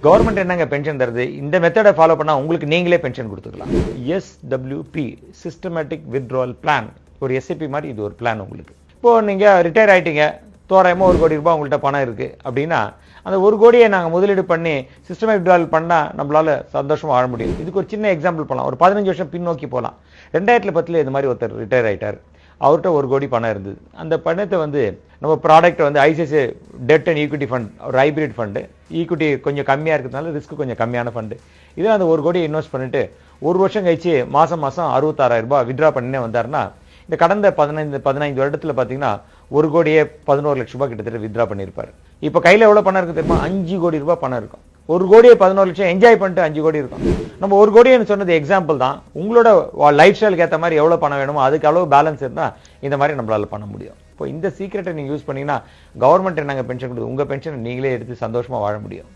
Government என்னங்க pension தருது, இந்த மெத்தடை ஃபாலோ பண்ணா உங்களுக்கு நீங்களே பென்ஷன் கொடுத்துக்கலாம். SWP சிஸ்டமேட்டிக் வித்ட்ராவல் பிளான், ஒரு SIP மாதிரி இது ஒரு பிளான் உங்களுக்கு. இப்போ நீங்க ரிட்டையர் ஆயிட்டீங்க, தோராயமா 1 கோடி ரூபாய் உங்கள்கிட்ட பணம் இருக்கு அப்படின்னா அந்த 1 கோடியை நாங்க முதலீடு பண்ணி சிஸ்டமேட்டிக் வித்ட்ராவல் பண்ணா நம்மளால சந்தோஷமா வாழ முடியும். இதுக்கு ஒரு சின்ன எக்ஸாம்பிள் பண்ணலாம். ஒரு 15 வருஷம் பின்னோக்கி போகலாம். 2010 இது மாதிரி ஒருத்தர் ரிட்டையர் ஆயிட்டார். அவர்கிட்ட 1 கோடி பணம் இருந்தது. அந்த பணத்தை நம்ம product ICICI debt and equity fund, ஒரு ஹைபிரிட் ஃபண்டு. ஈக்விட்டி கொஞ்சம் கம்மியா இருக்கிறதுனால ரிஸ்க் கொஞ்சம் கம்மியான ஃபண்டு. இதை அந்த 1 கோடி இன்வெஸ்ட் பண்ணிட்டு 1 வருஷம் கழிச்சு மாசம் 66,000 ரூபாய் வித்ட்ரா பண்ணினே வந்தாருன்னா இந்த கடந்த 15 வருடத்துல பாத்தீங்கன்னா 1 கோடியே 11 லட்சம் ரூபாய் கிட்டத்தட்ட வித்ட்ரா பண்ணிருப்பாரு. இப்ப கையில எவ்வளவு பணம் இருக்கு தெரியுமா? 5 கோடி ரூபாய் பணம் இருக்கும். 1 கோடியே 11 லட்சம் என்ஜாய் பண்ணிட்டு 5 கோடி இருக்கும். நம்ம 1 கோடின்னு சொன்னது எக்ஸாம்பிள் தான். உங்களோட லைஃப் ஸ்டைலுக்கு ஏற்ற மாதிரி எவ்வளவு பணம் வேணுமோ அதுக்கு அளவு பேலன்ஸ் இருந்தா இந்த மாதிரி நம்மளால பண்ண முடியும். இப்போ இந்த சீக்கிரட்டை நீங்க யூஸ் பண்ணீங்கன்னா கவர்மெண்ட் என்னங்க பென்ஷன் கொடுக்குது, உங்க பென்ஷன் நீங்களே எடுத்து சந்தோஷமா வாழ முடியும்.